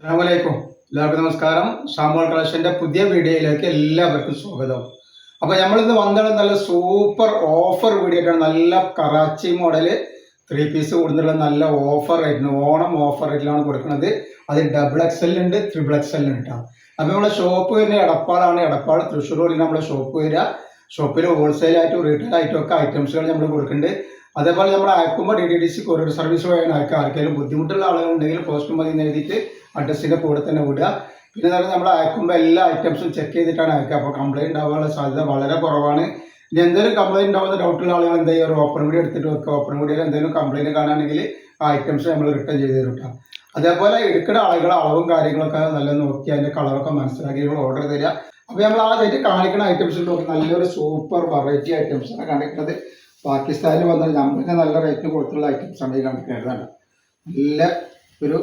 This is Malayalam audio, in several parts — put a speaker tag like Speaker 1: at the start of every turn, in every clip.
Speaker 1: അസ്സലാമലൈക്കും. എല്ലാവർക്കും നമസ്കാരം. ഷാമോൾ കളക്ഷന്റെ പുതിയ വീഡിയോയിലേക്ക് എല്ലാവർക്കും സ്വാഗതം. അപ്പൊ നമ്മളിന്ന് വന്നത് നല്ല സൂപ്പർ ഓഫർ വീഡിയോ ആയിട്ടാണ്. നല്ല കറാച്ചി മോഡല് 3 പീസ് കൊടുത്തിട്ടുള്ള നല്ല ഓഫർ ആയിരുന്നു. ഓണം ഓഫർ റേറ്റിലാണ് കൊടുക്കുന്നത്. അത് XXL ഉണ്ട്, XXL ഉണ്ട് കേട്ടോ. അപ്പൊ നമ്മളെ ഷോപ്പ് വരുന്നത് എടപ്പാളാണ്. എടപ്പാൾ തൃശ്ശൂർ റോഡിൽ നമ്മളെ ഷോപ്പ് വരിക. ഷോപ്പിൽ ഹോൾസെയിൽ ആയിട്ടും റീറ്റെയിൽ ആയിട്ടും ഒക്കെ ഐറ്റംസുകൾ നമ്മൾ കൊടുക്കുന്നുണ്ട്. അതേപോലെ നമ്മൾ അയക്കുമ്പോൾ DTDC കൊറിയർ സർവീസ് വഴിയാണ് അയക്കുക. ആർക്കെങ്കിലും ബുദ്ധിമുട്ടുള്ള ആളുകളുണ്ടെങ്കിൽ പോസ്റ്റ് മതി എഴുതിയിട്ട് അഡ്രസ്സിൻ്റെ കൂടെ തന്നെ വിടുക. പിന്നെ നമ്മൾ അയക്കുമ്പോൾ എല്ലാ ഐറ്റംസും ചെക്ക് ചെയ്തിട്ടാണ് അയക്കുക. അപ്പോൾ കംപ്ലയിൻറ്റ് ആവാനുള്ള സാധ്യത വളരെ കുറവാണ്. ഇനി എന്തെങ്കിലും കംപ്ലയിൻറ്റ് ഉണ്ടാവുന്ന ഡൗട്ടുള്ള ആളുകൾ എന്ത് ചെയ്യുക, ഒരു ഓപ്പൺ വീഡിയോ എടുത്തിട്ട് വെക്കുക. ഓപ്പൺ വീഡിയോയിൽ എന്തെങ്കിലും കംപ്ലയിൻറ്റ് കാണുകയാണെങ്കിൽ ആ ഐറ്റംസ് നമ്മൾ റിട്ടേൺ ചെയ്ത് തരും കേട്ടോ. അതേപോലെ എടുക്കുന്ന ആളുകൾ അളവും കാര്യങ്ങളൊക്കെ നല്ല നോക്കി അതിൻ്റെ കളറൊക്കെ മനസ്സിലാക്കി ഓർഡർ തരിക. അപ്പോൾ നമ്മൾ ആദ്യമായിട്ട് കാണിക്കുന്ന ഐറ്റംസിൽ നോക്കി നല്ലൊരു സൂപ്പർ വെറൈറ്റി ഐറ്റംസാണ് കാണിക്കുന്നത്. പാകിസ്ഥാനിൽ വന്നാൽ നമുക്ക് നല്ല റേറ്റിന് കൊടുത്തുള്ള ഐറ്റംസാണ് ഈ കാണിക്കുന്നത്. നല്ല ഒരു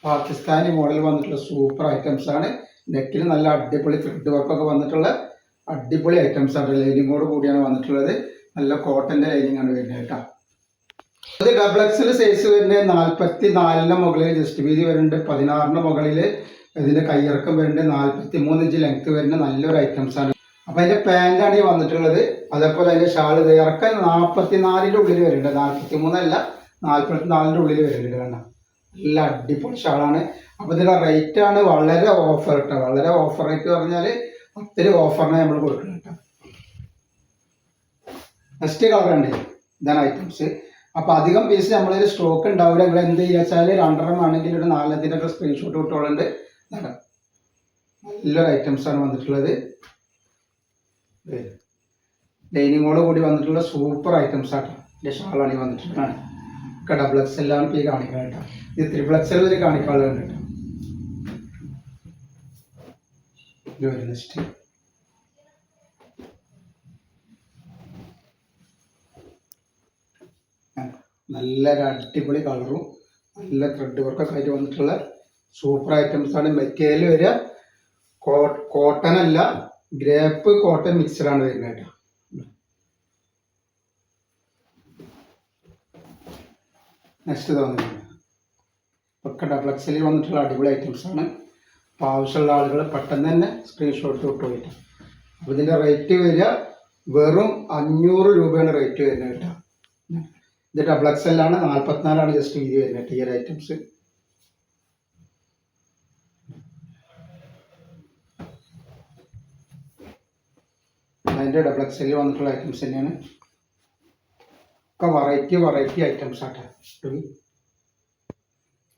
Speaker 1: പാകിസ്ഥാനി മോഡൽ വന്നിട്ടുള്ള സൂപ്പർ ഐറ്റംസ് ആണ്. നെക്കിൽ നല്ല അടിപൊളി ത്രെഡ് വർക്കൊക്കെ വന്നിട്ടുള്ള അടിപൊളി ഐറ്റംസ് ആണ്. ലൈനിങ്ങോട് കൂടിയാണ് വന്നിട്ടുള്ളത്. നല്ല കോട്ടന്റെ ലൈനിങ് ആണ് വരുന്നത് കേട്ടോ. അത് XXL സൈസ് വരുന്നത് 44 മുകളിൽ ജസ്റ്റ് വീതി വരുന്നുണ്ട്. 16 മുകളിൽ ഇതിന്റെ കയ്യിറക്കം വരുന്നുണ്ട്. 43 ഇഞ്ച് ലെങ്ത് വരുന്ന നല്ലൊരു ഐറ്റംസ് ആണ്. അപ്പൊ അതിന്റെ പാന്റാണ് ഈ വന്നിട്ടുള്ളത്. അതേപോലെ അതിന്റെ ഷാൾ ഇറക്കം 44ന്റെ ഉള്ളിൽ വരുന്നുണ്ട്. 43 അല്ല, 44ന്റെ ഉള്ളിൽ വരുന്നുണ്ട്. കാരണം നല്ല അടിപൊളി ഷാളാണ്. അപ്പൊ ഇതിന്റെ റേറ്റ് ആണ് വളരെ ഓഫർ കേട്ടോ. വളരെ ഓഫർ റേറ്റ് പറഞ്ഞാൽ ഒത്തിരി ഓഫറിനെ നമ്മൾ കൊടുക്കണം കേട്ടോ. നെക്സ്റ്റ് കളർ ഉണ്ട്. ഇതാണ് ഐറ്റംസ്. അപ്പൊ അധികം പീസ് നമ്മളൊരു സ്റ്റോക്ക് ഉണ്ടാവില്ല. നിങ്ങൾ എന്ത് ചെയ്യുക വെച്ചാൽ 2 ആണെങ്കിൽ ഒരു 4 സ്ക്രീൻഷോട്ട് കിട്ടുകളുണ്ട്. നല്ലൊരു ഐറ്റംസ് ആണ് വന്നിട്ടുള്ളത്. ലൈനിങ്ങോട് കൂടി വന്നിട്ടുള്ള സൂപ്പർ ഐറ്റംസ് ആട്ടോ. ഇതിന്റെ ഷാളാണ് ഈ വന്നിട്ടുള്ളത്. XXL ആണ് ഈ കാണിക്കുന്നത് കേട്ടോ. ഇത് XXL ഇതിൽ കാണിക്കാനുള്ളത് കേട്ടോ. നല്ലൊരു അടിപൊളി കളറും നല്ല ത്രെഡ് വർക്കൊക്കെ ആയിട്ട് വന്നിട്ടുള്ള സൂപ്പർ ഐറ്റംസ് ആണ്. മെറ്റീരിയൽ വരിക കോട്ടൺ അല്ല, ഗ്രേപ്പ് കോട്ടൺ മിക്സഡാണ് വരുന്നത് കേട്ടോ. നെക്സ്റ്റ് തോന്നുന്നില്ല ഒക്കെ XXL വന്നിട്ടുള്ള അടിപൊളി ഐറ്റംസ് ആണ്. അപ്പോൾ ആവശ്യമുള്ള ആളുകൾ പെട്ടെന്ന് തന്നെ സ്ക്രീൻഷോട്ട് വിട്ടു പോയിട്ട്. അപ്പോൾ ഇതിൻ്റെ റേറ്റ് വരിക വെറും 500 രൂപയാണ് റേറ്റ് വരുന്നത് കേട്ടോ. ഇത് XXL ആണ്. 44 ജസ്റ്റ് വീതി വരുന്നത് ഈ ഒരു ഐറ്റംസ്. അതിൻ്റെ XXL വന്നിട്ടുള്ള ഐറ്റംസ് തന്നെയാണ്. ഒക്കെ വെറൈറ്റി ഐറ്റംസ് ആട്ടെ.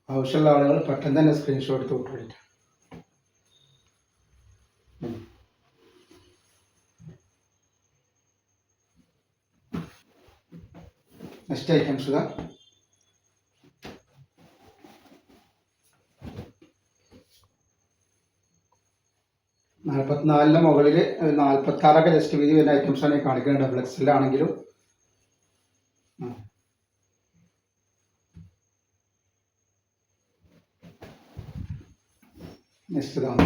Speaker 1: ആവശ്യമുള്ള ആളുകൾ പെട്ടെന്ന് തന്നെ സ്ക്രീൻഷോട്ട് എടുത്ത് വിട്ടു. നെക്സ്റ്റ് ഐറ്റംസ് ഇതാ. നാൽപ്പത്തിനാലിന് മുകളിൽ 46 ജസ്റ്റ് വീതി വരുന്ന ഐറ്റംസ് ആണ് കാണിക്കുന്നത്. XXL ആണെങ്കിലും നെക്സ്റ്റ് ഇതാണ്.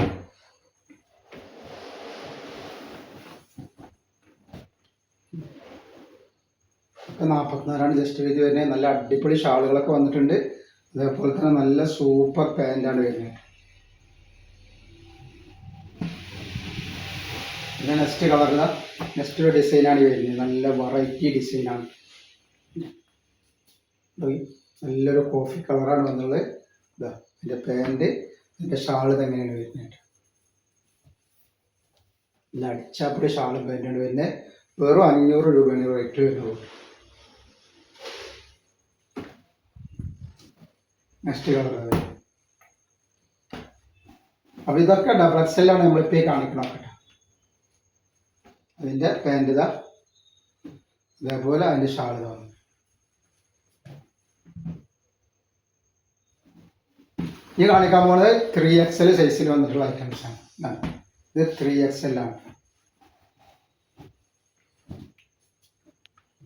Speaker 1: ഒക്കെ 44 ജസ്റ്റ് വീതി വരുന്നത്. നല്ല അടിപൊളി ഷാളുകളൊക്കെ വന്നിട്ടുണ്ട്. അതേപോലെ തന്നെ നല്ല സൂപ്പർ പാൻ്റാണ് വരുന്നത്. പിന്നെ നെക്സ്റ്റ് കളറില നെക്സ്റ്റ് ഒരു ഡിസൈനാണ് വരുന്നത്. നല്ല വെറൈറ്റി ഡിസൈനാണ്. നല്ലൊരു കോഫി കളറാണ് വന്നുള്ളത്. ഇതാ ഇതിൻ്റെ പാൻറ്, ഇതിൻ്റെ ഷാള് തന്നെയാണ് വരുന്നത്. നല്ല അടിച്ചാപ്പൊടി ഷാളും പാൻറ്റാണ് വരുന്നത്. വെറും 500 രൂപയാണ് റേറ്റ് വരുന്നത്. നെക്സ്റ്റ് കളർ അത്. അപ്പോൾ ഇതൊക്കെ XXL ആണ് നമ്മളിപ്പോൾ കാണിക്കണം കേട്ടോ. അതിൻ്റെ പാൻറ് ഇതാ, അതേപോലെ അതിൻ്റെ ഷാൾ ഇതാണ്. ഈ കാണിക്കാൻ പോകുന്നത് 3XL സൈസിൽ വന്നിട്ടുള്ള ഐറ്റംസ് ആണ്. ഇത് 3XL ആണ്.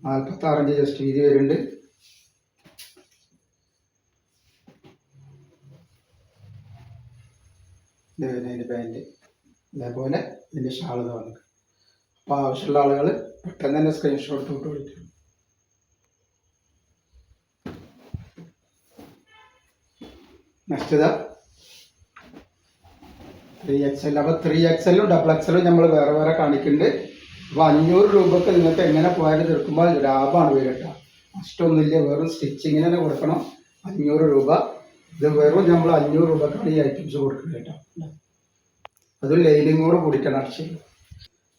Speaker 1: 46 ഇഞ്ച് ജസ്റ്റ് വീതി വരുന്നുണ്ട്. ഇതിൻ്റെ പാൻറ് അതേപോലെ ഇതിൻ്റെ ഷാൾ ഇത് വന്നിട്ട്. അപ്പോൾ ആവശ്യമുള്ള ആളുകൾ പെട്ടെന്ന് തന്നെ സ്ക്രീൻഷോട്ട് ഇട്ട് വിളിക്കും. നെക്സ്റ്റ് ഇതാ 3XL. അപ്പോൾ 3XL ഡബിൾ എക്സലും നമ്മൾ വേറെ വേറെ കാണിക്കുന്നുണ്ട്. അപ്പോൾ 500 രൂപക്ക് നിങ്ങൾക്ക് എങ്ങനെ പോയാലും തീർക്കുമ്പോൾ ലാഭമാണ് വരിക കേട്ടോ. നഷ്ടമൊന്നുമില്ല. വെറും സ്റ്റിച്ചിങ്ങിന് തന്നെ കൊടുക്കണം 500 രൂപ. ഇത് വെറും നമ്മൾ 500 രൂപക്കാണ് ഈ ഐറ്റംസ് കൊടുക്കുന്നത് കേട്ടോ. അതും ലൈനിങ്ങോട് കൂടിയിട്ടാണ് അടിച്ചത്.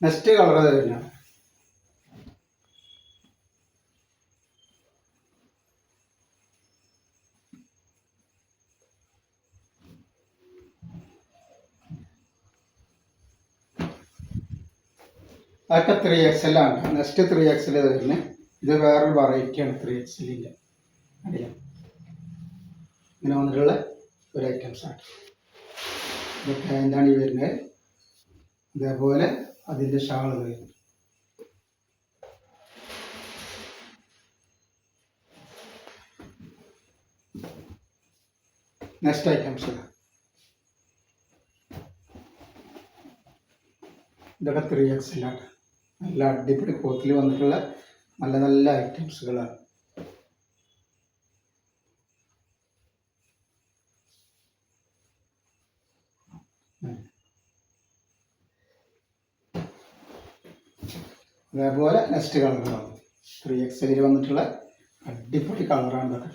Speaker 1: നെക്സ്റ്റ് കളർ തന്നെയാണ്. അതൊക്കെ 3XL ആണ്. നെക്സ്റ്റ് 3XL വരുന്നത്. ഇത് വേറൊരു വെറൈറ്റിയാണ് 3XL. അറിയാം, ഇങ്ങനെ വന്നിട്ടുള്ള ഒരു ഐറ്റംസാണ്. ഇത് പാൻ്റാണ് ഈ വരുന്നത്. അതേപോലെ അതിൻ്റെ ഷാൾ വരുന്നത്. നെക്സ്റ്റ് ഐറ്റംസ് ഇതൊക്കെ 3XL ആണ്. നല്ല അടിപൊളി കോത്തിൽ വന്നിട്ടുള്ള നല്ല നല്ല ഐറ്റംസുകളാണ്. അതേപോലെ നെക്സ്റ്റ് കളറുകളാണ് 3XL വന്നിട്ടുള്ള അടിപൊളി കളറാണ് ഇതൊക്കെ.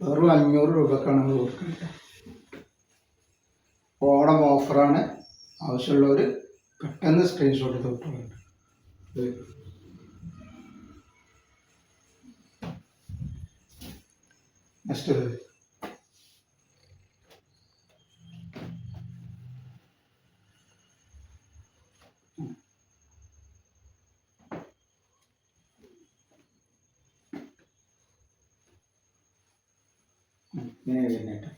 Speaker 1: വെറും 500 രൂപക്കാണ് നമ്മൾ കൊടുക്കുന്നത്. ഓണം ഓഫറാണ്. ആവശ്യമുള്ളവർ പെട്ടെന്ന് സ്ക്രീൻഷോട്ട് തൊട്ടുകളുണ്ട്. നെക്സ്റ്റ് ഇങ്ങനെ വരുന്നേട്ടോ.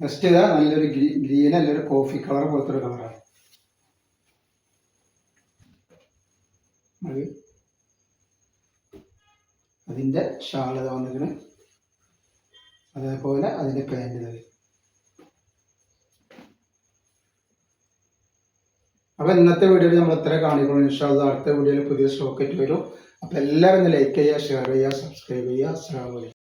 Speaker 1: നെക്സ്റ്റ് ഇതാ നല്ലൊരു ഗ്രീൻ നല്ലൊരു കോഫി കളർ പോലത്തെ ഒരു കളറാണ്. അതിൻ്റെ ഷാൾ ഇതാ വന്നിരിക്കുന്നത്. അതേപോലെ അതിൻ്റെ പാൻറ് ഇതാ. അപ്പോൾ ഇന്നത്തെ വീഡിയോയിൽ നമ്മൾ എത്ര കാണിക്കണം. ഇൻഷാ അല്ലാഹ് അടുത്ത വീഡിയോയിൽ പുതിയ സ്റ്റോക്ക് വരും. അപ്പോൾ എല്ലാവരും ലൈക്ക് ചെയ്യുക, ഷെയർ ചെയ്യുക, സബ്സ്ക്രൈബ് ചെയ്യുക. അസ്സലാമു അലൈക്കും.